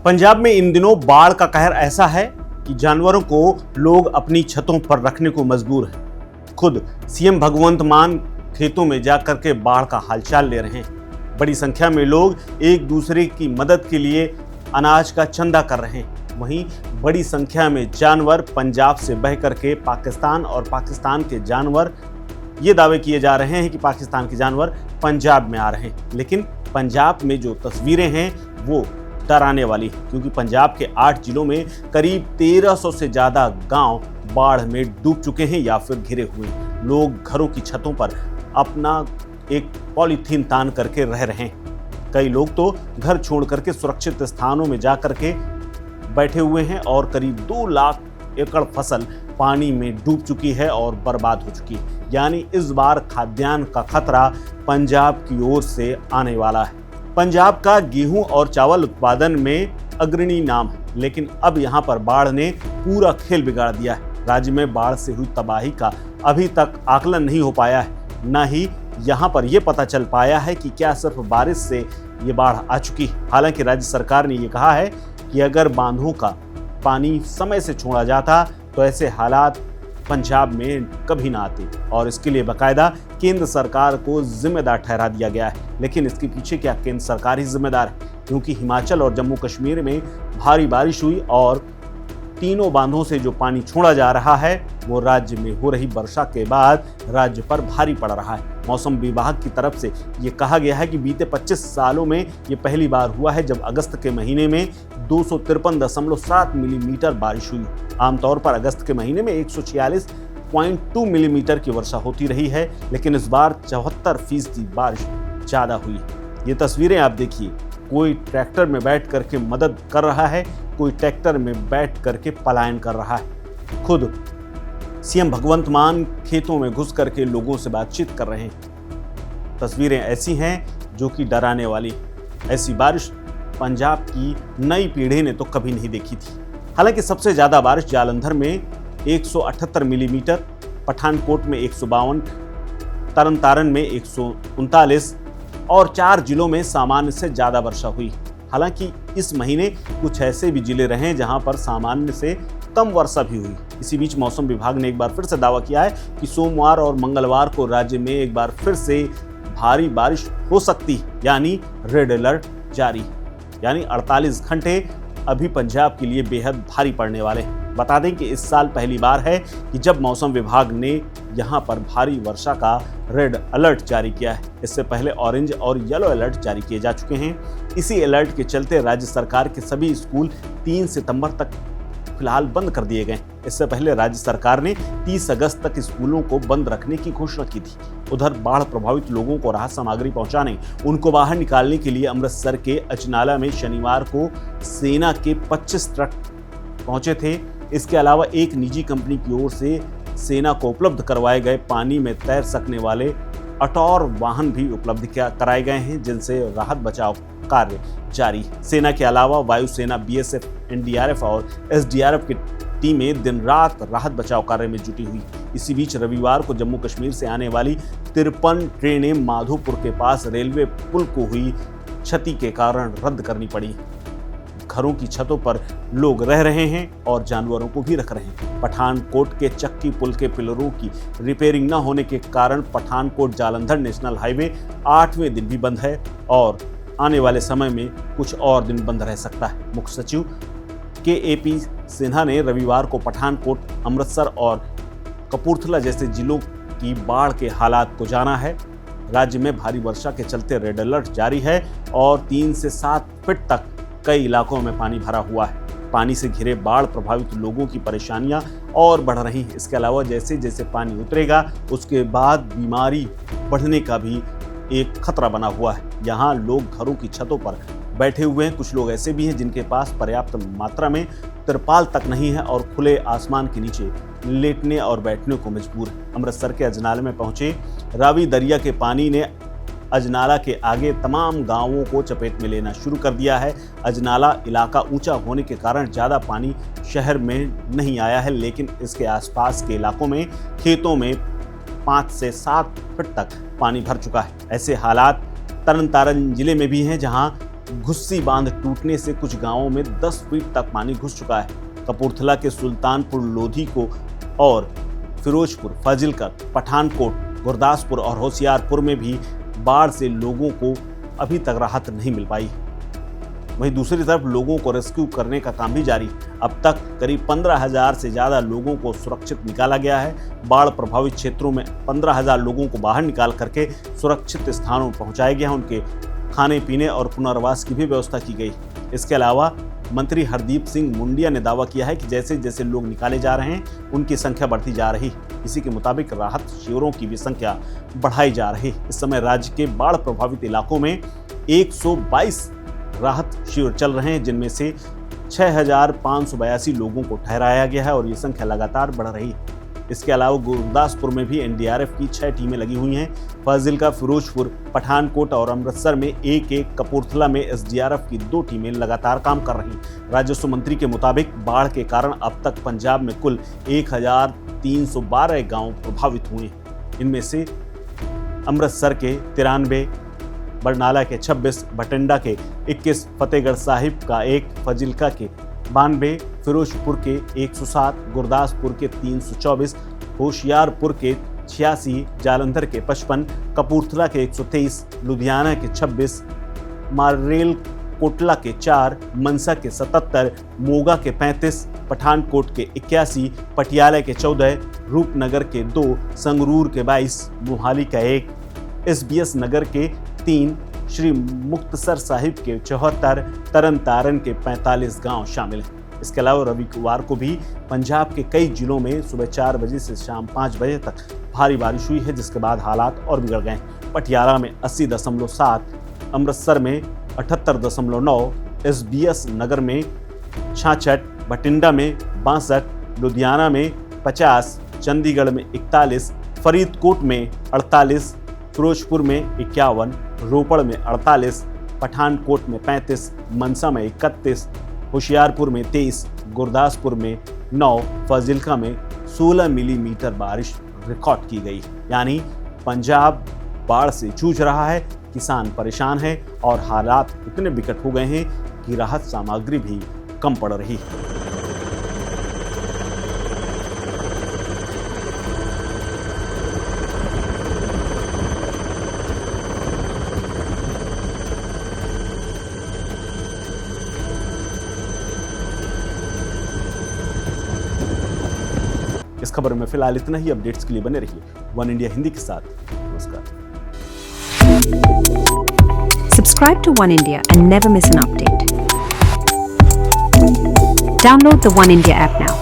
पंजाब में इन दिनों बाढ़ का कहर ऐसा है कि जानवरों को लोग अपनी छतों पर रखने को मजबूर हैं। खुद सीएम भगवंत मान खेतों में जाकर के बाढ़ का हालचाल ले रहे हैं। बड़ी संख्या में लोग एक दूसरे की मदद के लिए अनाज का चंदा कर रहे हैं। वहीं बड़ी संख्या में जानवर पंजाब से बह करके पाकिस्तान और पाकिस्तान के जानवर, ये दावे किए जा रहे हैं कि पाकिस्तान के जानवर पंजाब में आ रहे हैं। लेकिन पंजाब में जो तस्वीरें हैं वो डराने वाली, क्योंकि पंजाब के 8 जिलों में करीब 1300 से ज़्यादा गांव बाढ़ में डूब चुके हैं या फिर घिरे हुए हैं। लोग घरों की छतों पर अपना एक पॉलीथीन तान करके रह रहे हैं। कई लोग तो घर छोड़ करके सुरक्षित स्थानों में जा करके बैठे हुए हैं और करीब 2 लाख एकड़ फसल पानी में डूब चुकी है और बर्बाद हो चुकी है। यानी इस बार खाद्यान्न का खतरा पंजाब की ओर से आने वाला है। पंजाब का गेहूं और चावल उत्पादन में अग्रणी नाम है, लेकिन अब यहां पर बाढ़ ने पूरा खेल बिगाड़ दिया है। राज्य में बाढ़ से हुई तबाही का अभी तक आकलन नहीं हो पाया है, न ही यहां पर यह पता चल पाया है कि क्या सिर्फ बारिश से ये बाढ़ आ चुकी है। हालांकि राज्य सरकार ने ये कहा है कि अगर बांधों का पानी समय से छोड़ा जाता तो ऐसे हालात पंजाब में कभी ना आते, और इसके लिए बाकायदा केंद्र सरकार को जिम्मेदार ठहरा दिया गया है। लेकिन इसके पीछे क्या केंद्र सरकार ही जिम्मेदार है? क्योंकि हिमाचल और जम्मू कश्मीर में भारी बारिश हुई और तीनों बांधों से जो पानी छोड़ा जा रहा है वो राज्य में हो रही वर्षा के बाद राज्य पर भारी पड़ रहा है। मौसम विभाग की तरफ से ये कहा गया है कि बीते 25 सालों में ये पहली बार हुआ है जब अगस्त के महीने में 253.7 मिलीमीटर बारिश हुई। आमतौर पर अगस्त के महीने में 146.2 मिलीमीटर की वर्षा होती रही है, लेकिन इस बार 74% बारिश ज़्यादा हुई। ये तस्वीरें आप देखिए, कोई ट्रैक्टर में बैठ करके मदद कर रहा है, कोई ट्रैक्टर में बैठ करके पलायन कर रहा है। खुद सीएम भगवंत मान खेतों में घुस करके लोगों से बातचीत कर रहे हैं। तस्वीरें ऐसी हैं जो कि डराने वाली। ऐसी बारिश पंजाब की नई पीढ़ी ने तो कभी नहीं देखी थी। हालांकि सबसे ज़्यादा बारिश जालंधर में 178 मिलीमीटर, पठानकोट में 152, तरन तारण में 139 और 4 जिलों में सामान्य से ज़्यादा वर्षा हुई। हालांकि इस महीने कुछ ऐसे भी जिले रहे जहां पर सामान्य से कम वर्षा भी हुई। इसी बीच मौसम विभाग ने एक बार फिर से दावा किया है कि सोमवार और मंगलवार को राज्य में एक बार फिर से भारी बारिश हो सकती है, यानी रेड अलर्ट जारी। यानी 48 घंटे अभी पंजाब के लिए बेहद भारी पड़ने वाले हैं। बता दें कि इस साल पहली बार है कि जब मौसम विभाग ने यहां पर भारी वर्षा का रेड अलर्ट जारी किया है। इससे पहले ऑरेंज और येलो अलर्ट जारी किए जा चुके हैं। इसी अलर्ट के चलते राज्य सरकार के सभी स्कूल 3 सितंबर तक फिलहाल बंद कर दिए गए। इससे पहले राज्य सरकार ने 30 अगस्त तक स्कूलों को बंद रखने की घोषणा की थी। उधर बाढ़ प्रभावित लोगों को राहत सामग्री पहुंचाने, उनको बाहर निकालने के लिए अमृतसर के अजनाला में शनिवार को सेना के 25 ट्रक पहुंचे थे। इसके अलावा एक निजी कंपनी की ओर से सेना को उपलब्ध करवाए गए पानी में तैर सकने वाले अटौर वाहन भी उपलब्ध कराए गए हैं, जिनसे राहत बचाव कार्य जारी। सेना के अलावा वायुसेना, बीएसएफ, एनडीआरएफ और एसडीआरएफ की टीमें दिन रात राहत बचाव कार्य में जुटी हुई। इसी बीच रविवार को जम्मू कश्मीर से आने वाली 53 ट्रेनें माधोपुर के पास रेलवे पुल को हुई क्षति के कारण रद्द करनी पड़ी। घरों की छतों पर लोग रह रहे हैं और जानवरों को भी रख रहे हैं। पठानकोट के चक्की पुल के पिलरों की रिपेयरिंग न होने के कारण पठानकोट जालंधर नेशनल हाईवे 8वें दिन भी बंद है और आने वाले समय में कुछ और दिन बंद रह सकता है। मुख्य सचिव के सिन्हा ने रविवार को पठानकोट, अमृतसर और कपूरथला जैसे जिलों की बाढ़ के हालात को जाना है। राज्य में भारी वर्षा के चलते रेड अलर्ट जारी है और 3 से 7 फीट तक कई इलाकों में पानी भरा हुआ है। पानी से घिरे बाढ़ प्रभावित लोगों की परेशानियां और बढ़ रही हैं। इसके अलावा जैसे जैसे पानी उतरेगा उसके बाद बीमारी बढ़ने का भी एक खतरा बना हुआ है। यहाँ लोग घरों की छतों पर बैठे हुए हैं। कुछ लोग ऐसे भी हैं जिनके पास पर्याप्त मात्रा में तिरपाल तक नहीं है और खुले आसमान के नीचे लेटने और बैठने को मजबूर है। अमृतसर के अजनाला में पहुंचे रावी दरिया के पानी ने अजनाला के आगे तमाम गांवों को चपेट में लेना शुरू कर दिया है। अजनाला इलाका ऊंचा होने के कारण ज़्यादा पानी शहर में नहीं आया है, लेकिन इसके आसपास के इलाकों में खेतों में 5 से 7 फीट तक पानी भर चुका है। ऐसे हालात तरन तारण जिले में भी हैं, जहां घुस्सी बांध टूटने से कुछ गांवों में 10 फीट तक पानी घुस चुका है। कपूरथला के सुल्तानपुर लोधी को और फिरोजपुर, फाजिलका, पठानकोट, गुरदासपुर और होशियारपुर में भी बाढ़ से लोगों को अभी तक राहत नहीं मिल पाई। वहीं दूसरी तरफ लोगों को रेस्क्यू करने का काम भी जारी। अब तक करीब 15,000 से ज्यादा लोगों को सुरक्षित निकाला गया है। बाढ़ प्रभावित क्षेत्रों में 15,000 लोगों को बाहर निकाल करके सुरक्षित स्थानों पर पहुंचाया गया है। उनके खाने पीने और पुनर्वास की भी व्यवस्था की गई। इसके अलावा मंत्री हरदीप सिंह मुंडिया ने दावा किया है कि जैसे जैसे लोग निकाले जा रहे हैं उनकी संख्या बढ़ती जा रही। इसी के मुताबिक राहत शिविरों की भी संख्या बढ़ाई जा रही। इस समय राज्य के बाढ़ प्रभावित इलाकों में 122 राहत शिविर चल रहे हैं, जिनमें से 6,582 लोगों को ठहराया गया है और ये संख्या लगातार बढ़ रही है। इसके अलावा गुरदासपुर में भी एनडीआरएफ की 6 टीमें लगी हुई हैं। फाजिलका, फिरोजपुर, पठानकोट और अमृतसर में एक, कपूरथला में एसडीआरएफ की 2 टीमें लगातार काम कर रही। राजस्व मंत्री के मुताबिक बाढ़ के कारण अब तक पंजाब में कुल 1,312 गांव प्रभावित हुए हैं। इनमें से अमृतसर के 93, बरनाला के 26, भटिंडा के 21, फतेहगढ़ साहिब का 1, फाजिलका के 92, फिरोजपुर के 107, गुरदासपुर के 324, होशियारपुर के 86, जालंधर के 55, कपूरथला के 123, लुधियाना के 26, मारेल कोटला के 4, मनसा के 77, मोगा के 35, पठानकोट के 81, पटियाला के 14, रूपनगर के 2, संगरूर के 22, मोहाली का 1, एसबीएस नगर के 3, श्री मुक्तसर साहिब के 74, तरन तारण के 45 गांव शामिल हैं। इसके अलावा रविवार को भी पंजाब के कई जिलों में सुबह 4 बजे से शाम 5 बजे तक भारी बारिश हुई है, जिसके बाद हालात और बिगड़ गए। पटियाला में 80.7, अमृतसर में 78.9, एसबीएस नगर में 66, भटिंडा में 62, लुधियाना में 50, चंडीगढ़ में 41, फरीदकोट में 48, फिरोजपुर में 51, रोपड़ में 48, पठानकोट में 35, मनसा में 31, होशियारपुर में 23, गुरदासपुर में 9, फाजिलका में 16 मिलीमीटर बारिश रिकॉर्ड की गई। यानी पंजाब बाढ़ से जूझ रहा है, किसान परेशान है और हालात इतने विकट हो गए हैं कि राहत सामग्री भी कम पड़ रही है। इस खबर में फिलहाल इतना ही। अपडेट्स के लिए बने रहिए वन इंडिया हिंदी के साथ। नमस्कार। Subscribe to One India and never miss an update. Download the One India app now.